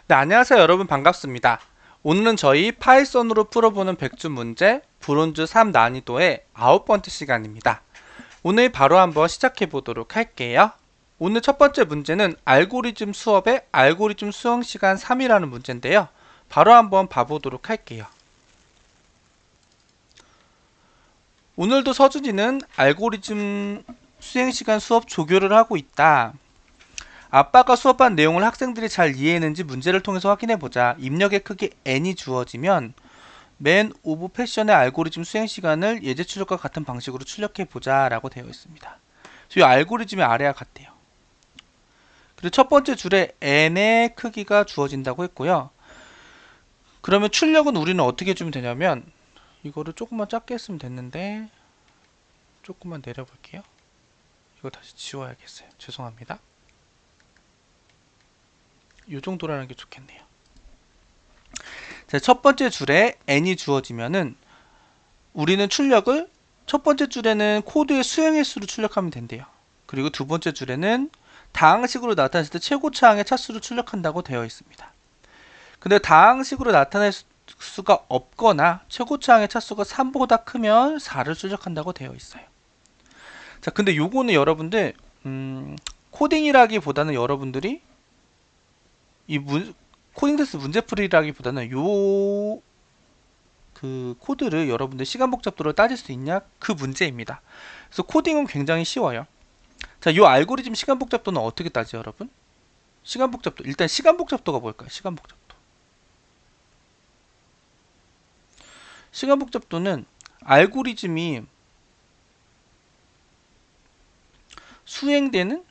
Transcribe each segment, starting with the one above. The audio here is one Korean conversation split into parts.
네, 안녕하세요 여러분, 반갑습니다. 오늘은 저희 파이썬으로 풀어보는 100주 문제 브론즈 3 난이도의 9번째 시간입니다. 오늘 바로 한번 시작해 보도록 할게요. 오늘 첫 번째 문제는 알고리즘 수업의 알고리즘 수행 시간 3이라는 문제인데요. 바로 한번 봐보도록 할게요. 오늘도 서준이는 알고리즘 수행 시간 수업 조교를 하고 있다. 아빠가 수업한 내용을 학생들이 잘 이해했는지 문제를 통해서 확인해보자. 입력의 크기 n이 주어지면 맨 오브 패션의 알고리즘 수행 시간을 예제 출력과 같은 방식으로 출력해보자 라고 되어 있습니다. 이 알고리즘이 아래와 같대요. 그리고 첫 번째 줄에 n의 크기가 주어진다고 했고요. 그러면 출력은 우리는 어떻게 해주면 되냐면, 이거를 조금만 작게 했으면 됐는데 조금만 내려볼게요. 이거 다시 지워야겠어요. 죄송합니다. 이 정도라는 게 좋겠네요. 자, 첫 번째 줄에 n이 주어지면은 우리는 출력을 첫 번째 줄에는 코드의 수행의 수로 출력하면 된대요. 그리고 두 번째 줄에는 다항식으로 나타냈을 때 최고차항의 차수를 출력한다고 되어 있습니다. 근데 다항식으로 나타낼 수가 없거나 최고차항의 차수가 3보다 크면 4를 출력한다고 되어 있어요. 자, 근데 요거는 여러분들 코딩이라기보다는 여러분들이 코딩 테스트 문제풀이라기보다는 그 코드를 여러분들 시간 복잡도를 따질 수 있냐, 그 문제입니다. 그래서 코딩은 굉장히 쉬워요. 자, 이 알고리즘 시간 복잡도는 어떻게 따지요, 여러분? 시간 복잡도, 일단 시간 복잡도가 뭘까요? 시간 복잡도. 시간 복잡도는 알고리즘이 수행되는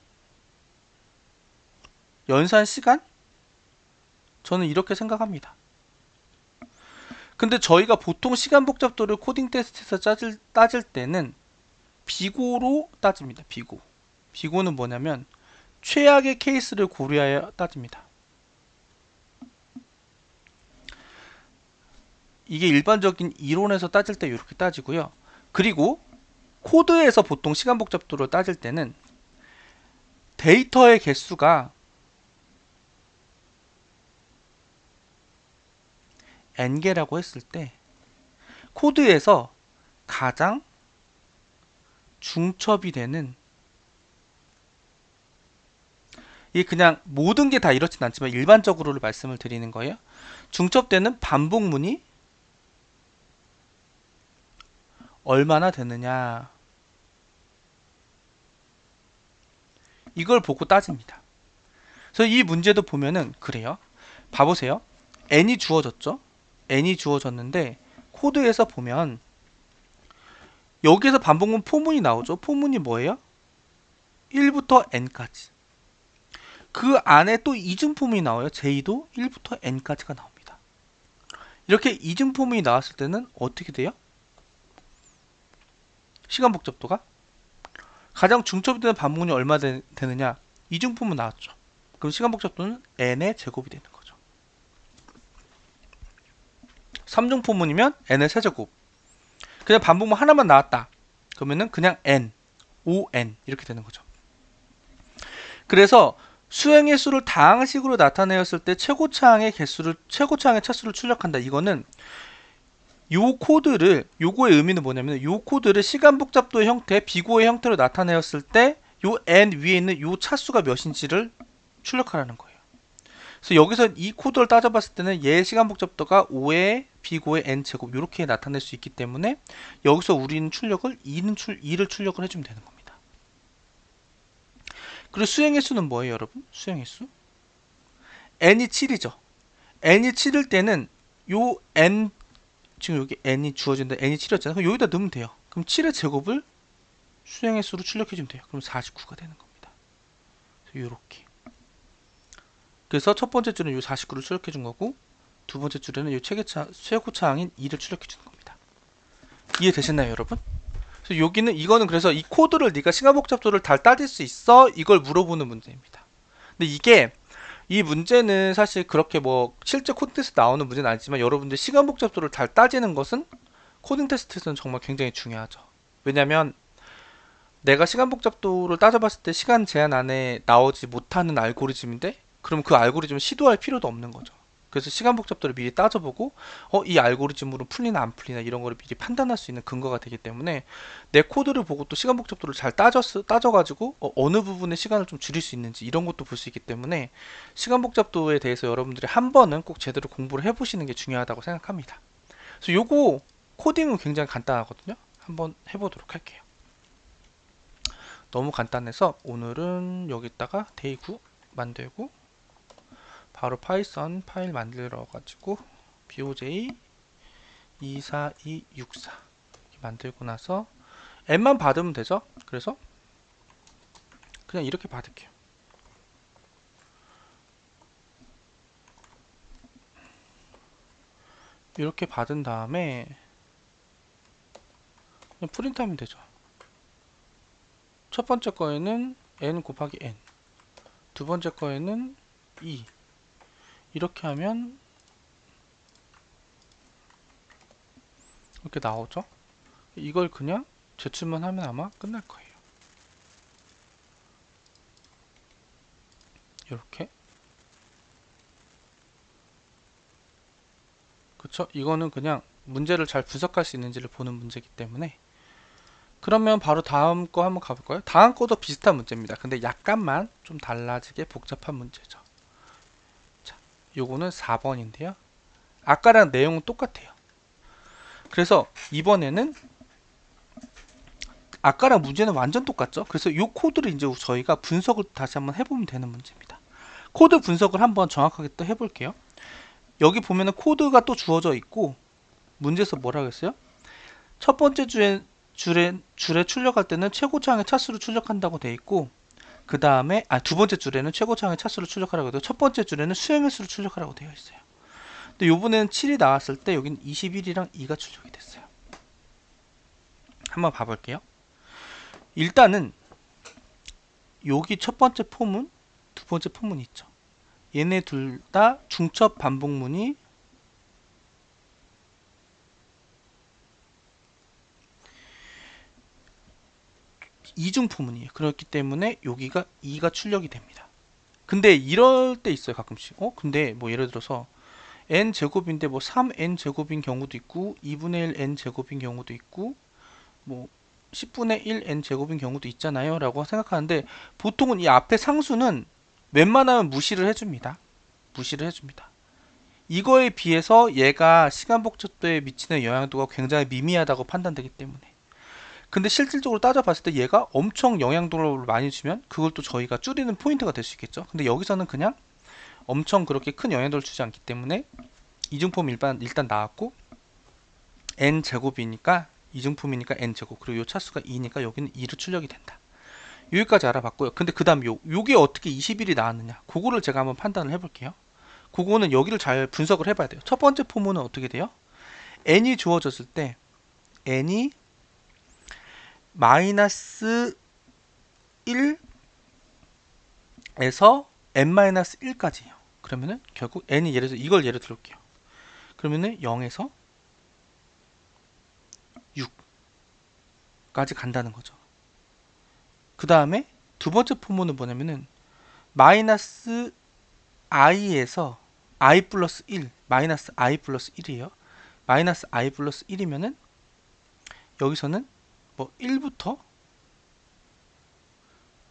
연산 시간? 저는 이렇게 생각합니다. 근데 저희가 보통 시간 복잡도를 코딩 테스트에서 따질 때는 비고로 따집니다. 비고는 뭐냐면 최악의 케이스를 고려하여 따집니다. 이게 일반적인 이론에서 따질 때 이렇게 따지고요. 그리고 코드에서 보통 시간 복잡도를 따질 때는 데이터의 개수가 n개라고 했을 때 코드에서 가장 중첩이 되는, 이게 그냥 모든 게 다 이렇진 않지만 일반적으로 말씀을 드리는 거예요. 중첩되는 반복문이 얼마나 되느냐, 이걸 보고 따집니다. 그래서 이 문제도 보면은 그래요. 봐보세요. n이 주어졌죠. n이 주어졌는데 코드에서 보면 여기에서 반복문 포문이 나오죠. 포문이 뭐예요? 1부터 n까지. 그 안에 또 이중포문이 나와요. j도 1부터 n까지가 나옵니다. 이렇게 이중포문이 나왔을 때는 어떻게 돼요? 시간 복잡도가 가장 중첩이 되는 반복문이 얼마 되느냐? 이중포문 나왔죠. 그럼 시간 복잡도는 n의 제곱이 되는 거죠. 3중포문이면 n의 세제곱. 그냥 반복문 하나만 나왔다. 그러면은 그냥 n, 5n 이렇게 되는 거죠. 그래서 수행의 수를 다항식으로 나타내었을 때 최고차항의 차수를 출력한다. 이거는 요 코드를, 요거의 의미는 뭐냐면 요 코드를 시간 복잡도의 형태, 비고의 형태로 나타내었을 때 요 n 위에 있는 요 차수가 몇인지를 출력하라는 거예요. 그래서 여기서 이 코드를 따져봤을 때는 얘 시간 복잡도가 5의 비고의 n제곱 이렇게 나타낼 수 있기 때문에 여기서 우리는 출력을 2를 출력을 해주면 되는 겁니다. 그리고 수행의 수는 뭐예요, 여러분? 수행의 수 n이 7이죠. n이 7일 때는 요 n, 지금 여기 n이 주어진다. n이 7이었잖아요. 그럼 여기다 넣으면 돼요. 그럼 7의 제곱을 수행의 수로 출력해주면 돼요. 그럼 49가 되는 겁니다. 요렇게. 그래서 첫 번째 줄은 요 49를 출력해준 거고, 두 번째 줄에는 요 최고차항인 2를 출력해주는 겁니다. 이해되셨나요, 여러분? 그래서 이거는 그래서 이 코드를 네가 시간 복잡도를 잘 따질 수 있어? 이걸 물어보는 문제입니다. 근데 이 문제는 사실 그렇게 뭐 실제 코딩 테스트 나오는 문제는 아니지만 여러분들 시간 복잡도를 잘 따지는 것은 코딩 테스트에서는 정말 굉장히 중요하죠. 왜냐면 내가 시간 복잡도를 따져봤을 때 시간 제한 안에 나오지 못하는 알고리즘인데 그럼 그 알고리즘을 시도할 필요도 없는 거죠. 그래서 시간 복잡도를 미리 따져보고 이 알고리즘으로 풀리나 안 풀리나 이런 거를 미리 판단할 수 있는 근거가 되기 때문에 내 코드를 보고 또 시간 복잡도를 잘 따져가지고 어느 부분의 시간을 좀 줄일 수 있는지 이런 것도 볼 수 있기 때문에 시간 복잡도에 대해서 여러분들이 한 번은 꼭 제대로 공부를 해보시는 게 중요하다고 생각합니다. 그래서 요거 코딩은 굉장히 간단하거든요. 한번 해보도록 할게요. 너무 간단해서 오늘은 여기다가 데이9 만들고 바로 파이썬 파일 만들어 가지고 boj 24264 만들고 나서 n만 받으면 되죠. 그래서 그냥 이렇게 받을게요. 이렇게 받은 다음에 그냥 프린트하면 되죠. 첫 번째 거에는 n 곱하기 n, 두 번째 거에는 2 이렇게 하면 이렇게 나오죠. 이걸 그냥 제출만 하면 아마 끝날 거예요. 이렇게. 그쵸? 이거는 그냥 문제를 잘 분석할 수 있는지를 보는 문제이기 때문에. 그러면 바로 다음 거 한번 가볼까요? 다음 거도 비슷한 문제입니다. 근데 약간만 좀 달라지게 복잡한 문제죠. 자, 요거는 4번인데요. 아까랑 내용은 똑같아요. 그래서 이번에는 아까랑 문제는 완전 똑같죠. 그래서 요 코드를 이제 저희가 분석을 다시 한번 해보면 되는 문제입니다. 코드 분석을 한번 정확하게 또 해볼게요. 여기 보면은 코드가 또 주어져 있고 문제에서 뭐라고 했어요? 첫 번째 줄에 출력할 때는 최고차항의 차수를 출력한다고 돼 있고 그 다음에 두 번째 줄에는 최고차항의 차수를 출력하라고 되고 첫 번째 줄에는 수행의 수를 출력하라고 되어 있어요. 근데 요번에는 7이 나왔을 때 여기는 21이랑 2가 출력이 됐어요. 한번 봐볼게요. 일단은 여기 첫 번째 포문, 두 번째 포문이 있죠. 얘네 둘 다 중첩 반복문이 이중 포문이에요. 그렇기 때문에 여기가 2가 출력이 됩니다. 근데 이럴 때 있어요. 가끔씩. 근데 뭐 예를 들어서 n 제곱인데 뭐 3n 제곱인 경우도 있고 2분의 1 n 제곱인 경우도 있고 뭐 10분의 1 n 제곱인 경우도 있잖아요 라고 생각하는데 보통은 이 앞에 상수는 웬만하면 무시를 해줍니다. 무시를 해줍니다. 이거에 비해서 얘가 시간 복잡도에 미치는 영향도가 굉장히 미미하다고 판단되기 때문에 근데 실질적으로 따져봤을 때 얘가 엄청 영향도를 많이 주면 그걸 또 저희가 줄이는 포인트가 될 수 있겠죠. 근데 여기서는 그냥 엄청 그렇게 큰 영향도를 주지 않기 때문에 이중폼 일단 나왔고 n제곱이니까 이중품이니까 n제곱 그리고 요 차수가 2니까 여기는 2로 출력이 된다. 여기까지 알아봤고요. 근데 그 다음 요게 어떻게 21이 나왔느냐 그거를 제가 한번 판단을 해볼게요. 그거는 여기를 잘 분석을 해봐야 돼요. 첫 번째 포문은 어떻게 돼요? n이 주어졌을 때 n이 마이너스 1에서 n-1까지예요. 그러면은 결국 n이 예를 들어 이걸 예를 들을게요. 그러면은 0에서 6까지 간다는 거죠. 그 다음에 두 번째 포문은 뭐냐면은 마이너스 i에서 i 플러스 1 마이너스 i 플러스 1이에요. 마이너스 i 플러스 1이면은 여기서는 뭐 1부터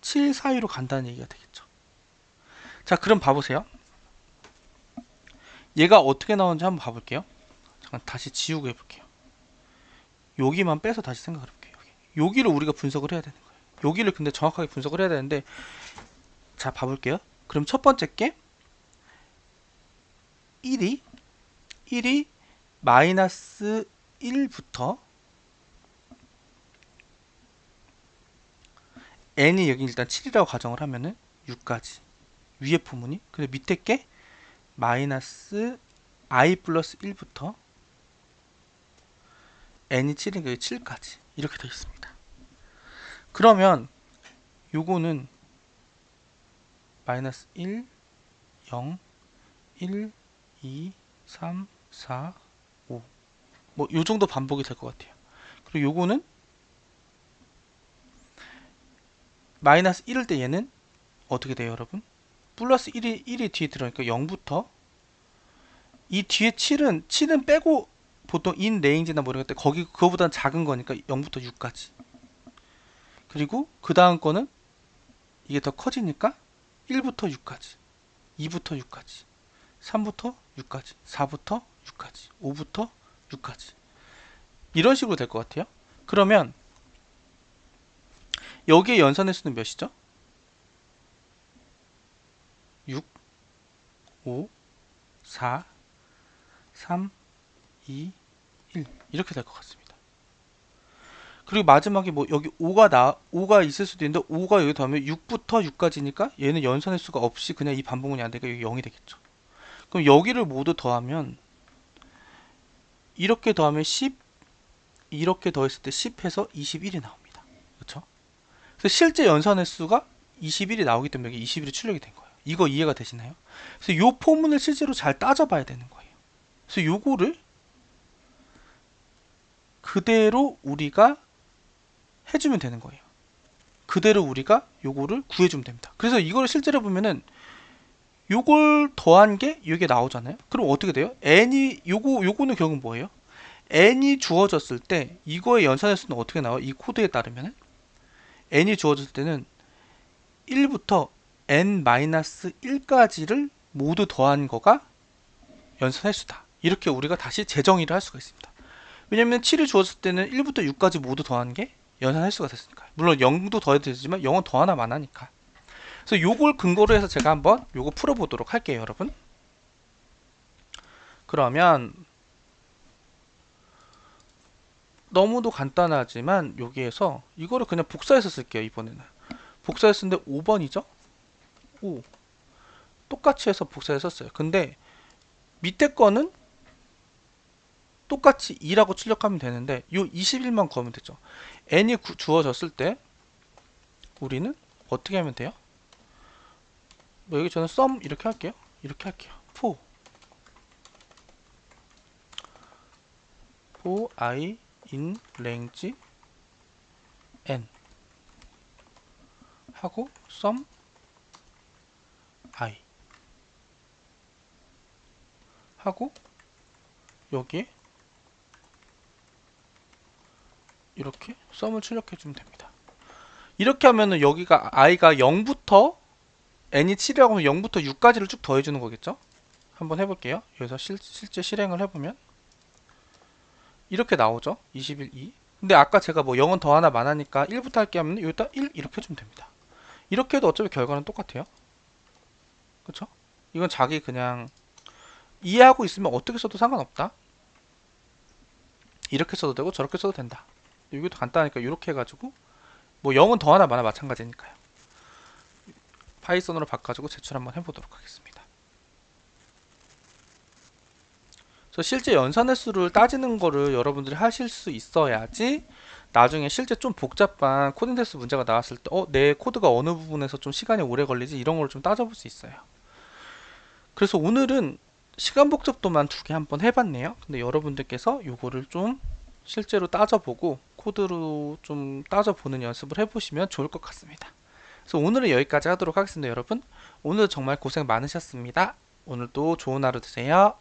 7 사이로 간다는 얘기가 되겠죠. 자 그럼 봐보세요. 얘가 어떻게 나오는지 한번 봐볼게요. 잠깐 다시 지우고 해볼게요. 여기만 빼서 다시 생각을 해볼게요. 여기를 우리가 분석을 해야 되는 거예요. 여기를 근데 정확하게 분석을 해야 되는데 자 봐볼게요. 그럼 첫 번째 게 1이 마이너스 1부터 n이 여기 일단 7이라고 가정을 하면은 6까지 위에 포문이 근데 밑에 게 마이너스 i 플러스 1부터 n이 7이니까 7까지 이렇게 되어 있습니다. 그러면 요거는 마이너스 1, 0, 1, 2, 3, 4, 5 뭐 요정도 반복이 될 것 같아요. 그리고 요거는 마이너스 1일 때 얘는 어떻게 돼요 여러분? 플러스 1이 뒤에 들어오니까 0부터 이 뒤에 7은 빼고 보통 인 레인지나 모르겠는데 거기 그거보다는 작은 거니까 0부터 6까지. 그리고 그 다음 거는 이게 더 커지니까 1부터 6까지, 2부터 6까지, 3부터 6까지, 4부터 6까지, 5부터 6까지. 이런 식으로 될 것 같아요. 그러면 여기에 연산의 수는 몇이죠? 6, 5, 4, 3, 2, 1 이렇게 될 것 같습니다. 그리고 마지막에 뭐 여기 5가 있을 수도 있는데 5가 여기 더하면 6부터 6까지니까 얘는 연산의 수가 없이 그냥 이 반복문이 안 되니까 여기 0이 되겠죠. 그럼 여기를 모두 더하면 이렇게 더하면 10, 이렇게 더했을 때 10 해서 21이 나옵니다. 그렇죠? 그래서 실제 연산의 수가 21이 나오기 때문에 여기 21이 출력이 된 거예요. 이거 이해가 되시나요? 그래서 이 포문을 실제로 잘 따져봐야 되는 거예요. 그래서 요거를 그대로 우리가 해주면 되는 거예요. 그대로 우리가 요거를 구해주면 됩니다. 그래서 이걸 실제로 보면은 요걸 더한 게 이게 나오잖아요. 그럼 어떻게 돼요? 요거는 결국 뭐예요? n이 주어졌을 때 이거의 연산의 수는 어떻게 나와요? 이 코드에 따르면 n이 주어졌을 때는 1부터 n-1까지를 모두 더한 거가 연산의 수다. 이렇게 우리가 다시 재정의를 할 수가 있습니다. 왜냐면 7이 주어졌을 때는 1부터 6까지 모두 더한 게 연산의 수가 됐으니까. 물론 0도 더해도 되지만 0은 더 하나만 하니까. 그래서 요걸 근거로 해서 제가 한번 요거 풀어보도록 할게요, 여러분. 그러면 너무도 간단하지만 여기에서 이거를 그냥 복사해서 쓸게요. 이번에는 복사해서 쓰는데 5번이죠? 5 똑같이 해서 복사해서 썼어요. 근데 밑에 거는 똑같이 2라고 출력하면 되는데 요 21만 구하면 되죠. n이 주어졌을 때 우리는 어떻게 하면 돼요? 뭐 여기 저는 sum 이렇게 할게요. 이렇게 할게요. for I in range n 하고 sum I 하고 여기에 이렇게 sum을 출력해 주면 됩니다. 이렇게 하면은 여기가 i가 0부터 n이 7이라고 하면 0부터 6까지를 쭉 더해주는 거겠죠? 한번 해볼게요. 여기서 실제 실행을 해보면 이렇게 나오죠. 21, 2. 근데 아까 제가 뭐 0은 더 하나 많으니까 1부터 할게 하면 여기다 1 이렇게 해주면 됩니다. 이렇게 해도 어차피 결과는 똑같아요. 그쵸? 이건 자기 그냥 이해하고 있으면 어떻게 써도 상관없다. 이렇게 써도 되고 저렇게 써도 된다. 이것도 간단하니까 이렇게 해가지고 뭐 0은 더 하나 많아 마찬가지니까요. 파이썬으로 바꿔가지고 제출 한번 해보도록 하겠습니다. 그래서 실제 연산의 수를 따지는 거를 여러분들이 하실 수 있어야지 나중에 실제 좀 복잡한 코딩 테스트 문제가 나왔을 때 내 코드가 어느 부분에서 좀 시간이 오래 걸리지 이런 걸 좀 따져볼 수 있어요. 그래서 오늘은 시간 복잡도만 2개 한번 해봤네요. 근데 여러분들께서 요거를 좀 실제로 따져보고 코드로 좀 따져보는 연습을 해보시면 좋을 것 같습니다. 그래서 오늘은 여기까지 하도록 하겠습니다. 여러분 오늘 정말 고생 많으셨습니다. 오늘도 좋은 하루 되세요.